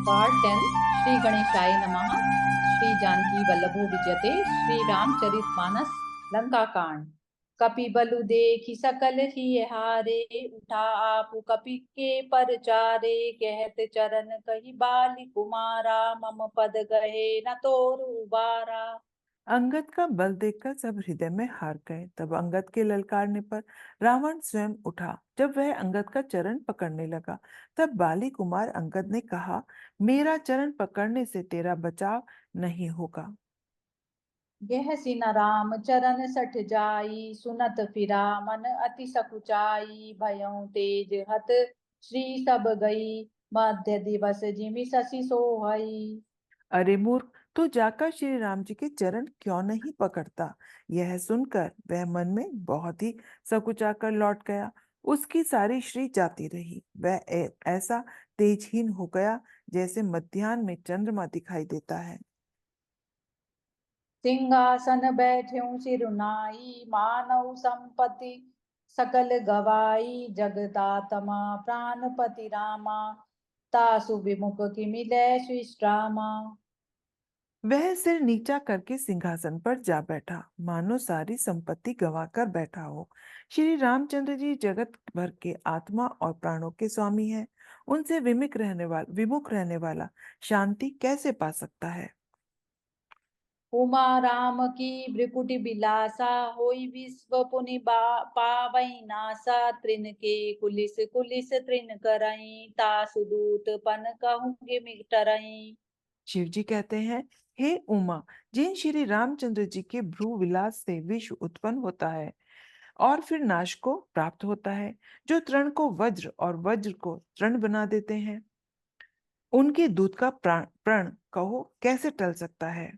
Part 10। Shri गणेशाय नमः। श्री जानकी वल्लभो विजयते। श्री रामचरितमानस लंका कांड। कपि बलु देखि सकल ही हारे, उठा आप कपि के परचारे, कहत चरण कहि बाली कुमारा, मम पद गए न तोरु उबारा। अंगद का बल देखकर सब हृदय में हार गए। तब अंगद के ललकारने पर रावण स्वयं उठा। जब वह अंगद का चरण पकड़ने लगा, तब बाली कुमार अंगद ने कहा, मेरा चरण पकड़ने से तेरा बचाव नहीं होगा। यह सिन राम चरण सठ जाई, सुनत फिरा मन अति सकुचाई, भयउ तेज हत श्री सब गई, मध्य दिवस जिमि शशि सोहई। अरे मूर्ख, तू जाकर श्री राम जी के चरण क्यों नहीं पकड़ता? यह सुनकर वह मन में बहुत ही सकुचाकर लौट गया। उसकी सारी श्री जाती रही। वह ऐसा तेजहीन हो गया जैसे मध्याह्न में चंद्रमा दिखाई देता है। सिंहासन बैठ्यूं सिरुनाई, मानव संपत्ति सकल गवाई, जगदात्मा प्राणपति रामा, तासु विमुख किमि लय विश्रामा। वह सिर नीचा करके सिंहासन पर जा बैठा, मानो सारी संपत्ति गंवाकर बैठा हो। श्री रामचंद्र जी जगत भर के आत्मा और प्राणों के स्वामी हैं। उनसे विमुख रहने वाला शांति कैसे पा सकता है? उमा राम की भ्रिकुटी बिलासा, होई विश्व पुनि पावई नासा, तृण के कुलिस कुलिस तृण करई, तासु दूत पन कहूँगे मिटरई। शिव जी कहते हैं, हे उमा, जिन श्री रामचंद्र जी के भ्रू विलास से विश्व उत्पन्न होता है और फिर नाश को प्राप्त होता है, जो तृण को वज्र और वज्र को तृण बना देते हैं, उनके दूत का प्रण कहो कैसे टल सकता है?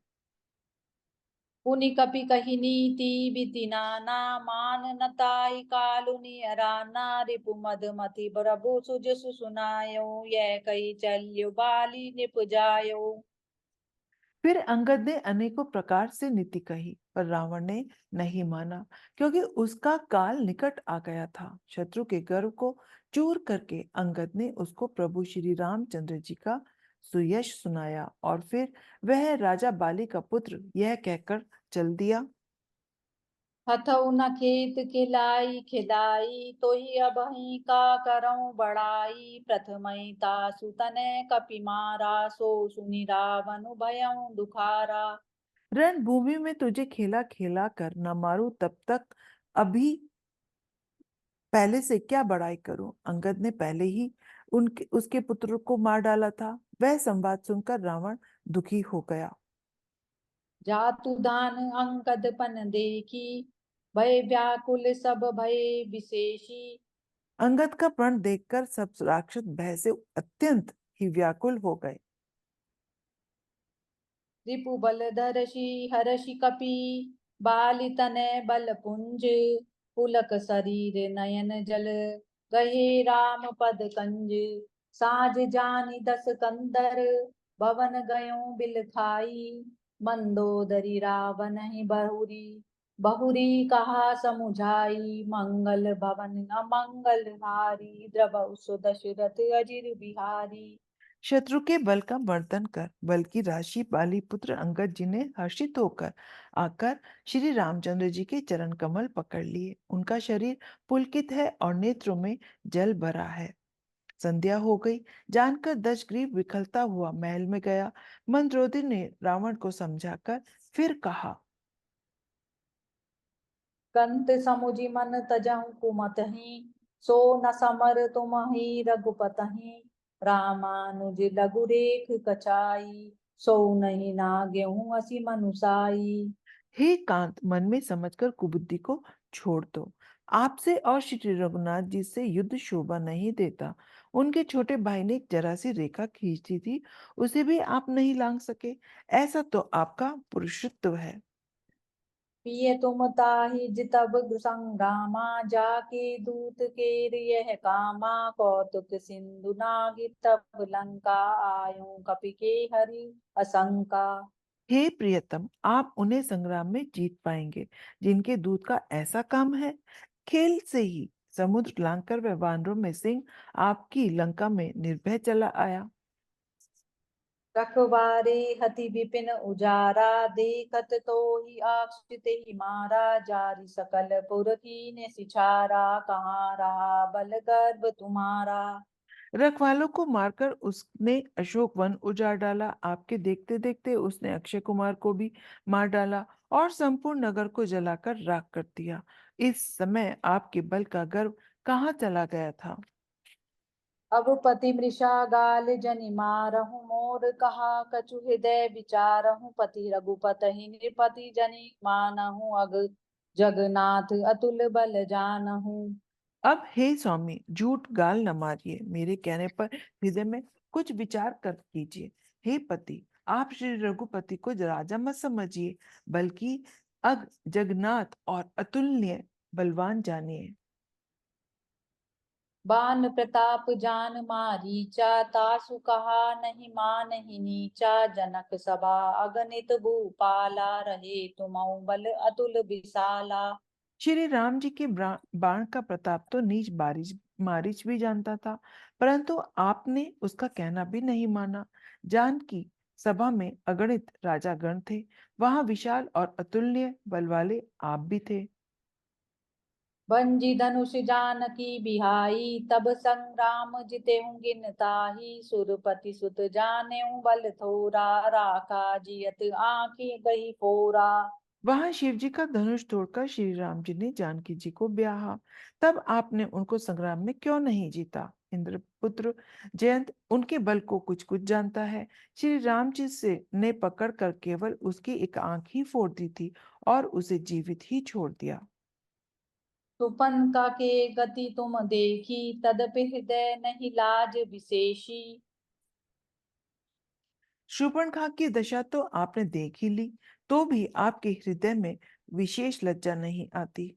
पुनि कपि कही नीति बिति नाना, मान न ताई कालु नियराना, रिपु मद मति प्रभु सुज सुनायो, यह कही चल्यो बाली निप जायो। फिर अंगद ने अनेकों प्रकार से नीति कही, पर रावण ने नहीं माना, क्योंकि उसका काल निकट आ गया था। शत्रु के गर्व को चूर करके अंगद ने उसको प्रभु श्री रामचंद्र जी का सुयश सुनाया, और फिर वह राजा बाली का पुत्र यह कहकर चल दिया। हथऊ न खेत खिलाई खिलाई, तो ही अबही का करऊं बड़ाई, प्रथमई तासु तने कपि मारा, सो सुनि रावण भयउ दुखारा। रणभूमि में तुझे खेला खेला कर न मारूं तब तक अभी पहले से क्या बड़ाई करूं? अंगद ने पहले ही उनके उसके पुत्र को मार डाला था। वह संवाद सुनकर रावण दुखी हो गया। जातु दान अंकद पन देखी, भय व्याकुल सब भय विशेषी। अंगद का प्रण देखकर सब राक्षस भय से अत्यंत ही व्याकुल हो गए। रिपु बल धरषि हरषि कपि, बालि तनय बल पुंज, पुलक शरीर नयन जल, गहे राम पद कंज। साज जानि दस कंदर, भवन गयों बिल खाई, मंदोदरी रावण ही बहुरी, बहुरी कहा समुझाई, मंगल भवन अमंगल हारी, द्रवहु सो दशरथ अजिर बिहारी। शत्रु के बल का वर्णन कर बल की राशि बाली पुत्र अंगद जी ने हर्षित होकर आकर श्री रामचंद्र जी के चरण कमल पकड़ लिए। उनका शरीर पुलकित है और नेत्रों में जल भरा है। संध्या हो गई। जानकर दशग्रीव विखलता हुआ महल में गया। मंत्रोदर ने रावण को समझाकर फिर कहा, कंत समुझि मन तजहु कुमतहि, सो न समर तुमहि रघुपतहि, रामानुज लघु रेख कचाई, सो नहीं नागेहूँ असी मनुसाई। हे कांत, मन में समझकर कुबुद्धि को छोड़ दो। आपसे और श्री रघुनाथ जी से युद्ध शोभा नहीं देता। उनके छोटे भाई ने एक जरा सी रेखा खींची थी, उसे भी आप नहीं लांग सके। ऐसा तो आपका पुरुषत्व है। पिय तुम ताहि जितब संग्रामा, जाके दूत के यह कामा, कौतुक सिंधु नाहि तब लंका, आयो कपि के हरि असंका। हे प्रियतम, आप उन्हें संग्राम में जीत पाएंगे जिनके दूत का ऐसा काम है। खेल से ही समुद्र लांघकर वह वानरों में सिंह आपकी लंका में निर्भय चला आया। रखवारे हति विपिन उजारा, देखत तो ही आक्षित ही मारा, जारी सकल पुर कीन्य सिछारा, कहाँ रहा बल गर्भ तुम्हारा। रखवालों को मारकर उसने अशोक वन उजाड़ डाला। आपके देखते देखते उसने अक्षय कुमार को भी मार डाला और संपूर्ण नगर को जलाकर राख कर दिया। इस समय आपके बल का गर्व कहाँ चला गया था? अब पति मृषा गाल जनि मारहु, मोर कहा कछु हृदय विचारहु, पति रघुपति नृपति जनि मानहु, अग जगन्नाथ अतुल बल जानहु। अब हे स्वामी, झूठ गाल न मारिए, मेरे कहने पर हृदय में कुछ विचार कर कीजिए। हे पति, आप श्री रघुपति को राजा मत समझिए, बल्कि अग जगन्नाथ और अतुलनीय बलवान जानिए। बान प्रताप जान मारीचा, तासु कहा नहीं मानहि नीचा, जनक सभा अगणित भूपाला, रहे तुमऊ बल अतुल विशाला। श्री राम जी के बाण का प्रताप तो नीच बारिश मारीच भी जानता था, परंतु आपने उसका कहना भी नहीं माना। जानकी सभा में अगणित राजागण थे, वहां विशाल और अतुलनीय बल वाले आप भी थे। भंजी धनुष जानकी बिहाई, तब संग्राम जितेहु गिन ताही, सुरपति सुत जानेऊ बल थोरा, राखा जियत आँखि गई फोरा। वहां शिव जी का धनुष तोड़कर श्री राम जी ने जानकी जी को ब्याहा। तब आपने उनको संग्राम में क्यों नहीं जीता? इंद्रपुत्र जयंत उनके बल को कुछ कुछ जानता है। श्री राम जी से ने पकड़ कर केवल उसकी एक आंख ही फोड़ दी थी और उसे जीवित ही छोड़ दिया। सुपंका के गति तुम देखी, तदपि हृदय नहीं लाज विशेषी। शूर्पणखा की दशा तो आपने देख ही ली, तो भी आपके हृदय में विशेष लज्जा नहीं आती।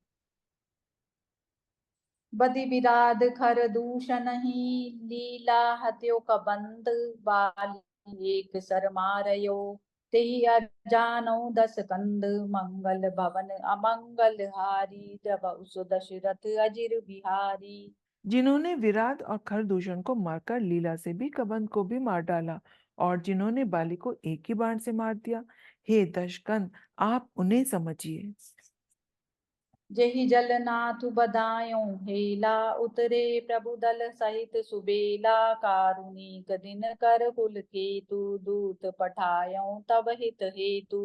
बदि विराध खर दूषण ही, लीला हत्यो कबंद, बाली एक सर मारयो, तेहि अजानो दस कंद, मंगल भवन अमंगल हारी, द्रवहु सु दशरथ अजिर बिहारी। जिन्होंने विराट और खरदूषण को मारकर लीला से भी कबंध को भी मार डाला और जिन्होंने बाली को एक ही बाण से मार दिया, हे दशकंद, आप उन्हें समझिए। जेहि जल नाथु बदायूं हेला, उतरे प्रभु दल सहित सुबेला, कारुणिक दिन कर कुल केतु, दूत पठायों तब हित हेतु।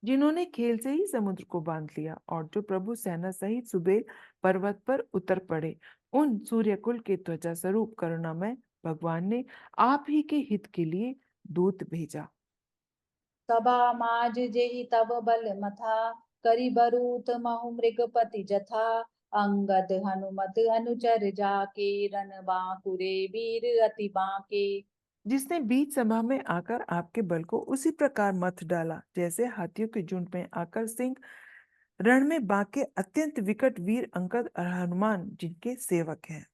जिन्होंने खेल से ही समुद्र को बांध लिया और जो प्रभु सेना सहित सुबेल पर्वत पर उतर पड़े, उन सूर्यकुल के त्वचा स्वरूप करुणामय भगवान ने आप ही के हित के लिए दूत भेजा। सभा माज जेहि तब बल मथा, करि बरूत महु मृगपति जथा, अंगद हनुमत अनुचर जाके, रन बांकुरे वीर अति बांके। जिसने बीच सभा में आकर आपके बल को उसी प्रकार मथ डाला जैसे हाथियों के झुंड में आकर सिंह रण में बाके अत्यंत विकट वीर अंगद और हनुमान जिनके सेवक हैं।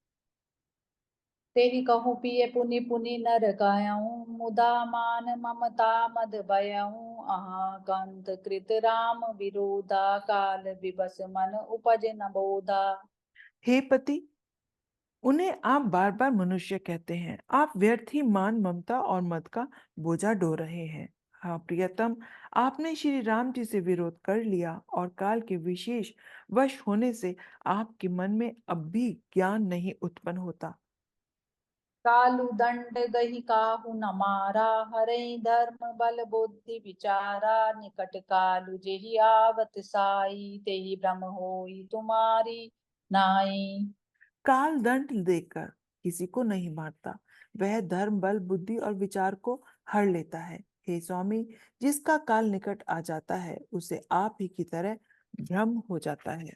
तेहि कहूँ पिय पुनि पुनि नर कहऊँ, मुदा मान ममता मद भयऊँ, अहाँ कंत कृत राम विरोधा, काल विबस मन उपज न बोधा। हे पति, उन्हें आप बार बार मनुष्य कहते हैं। आप व्यर्थ ही मान ममता और मद का बोझा ढो रहे हैं। हाँ प्रियतम, आपने श्री राम जी से विरोध कर लिया और काल के विशेष वश होने से आपके मन में अब भी ज्ञान नहीं उत्पन्न होता। कालु दंड गही काहू न मारा, हरै धर्म बल बुद्धि विचारा, निकट कालु जेहि आवत साई, तेहि भ्रम होई तुम्हारी नाई। काल दंड देकर किसी को नहीं मारता, वह धर्म बल बुद्धि और विचार को हर लेता है। हे स्वामी, जिसका काल निकट आ जाता है उसे आप ही की तरह भ्रम हो जाता है।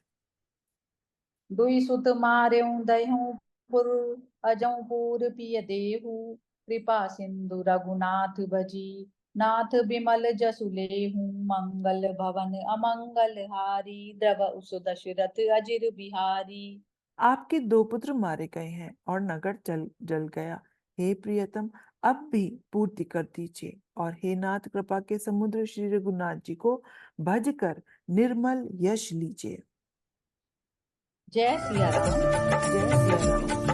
दुई सुत मार्यों दह्यों पुर, अजौं पूर पिय देहु, कृपा सिंधु रघुनाथ भजी, नाथ बिमल जसु लेहु, मंगल भवन अमंगल हारी, द्रवहु सु दशरथ अजिर बिहारी। आपके दो पुत्र मारे गए हैं और नगर जल जल गया। हे प्रियतम, अब भी पूर्ति कर दीजिए और हे नाथ कृपा के समुद्र श्री रघुनाथ जी को भज कर निर्मल यश लीजिए। जय सिया राम। जय सिया राम।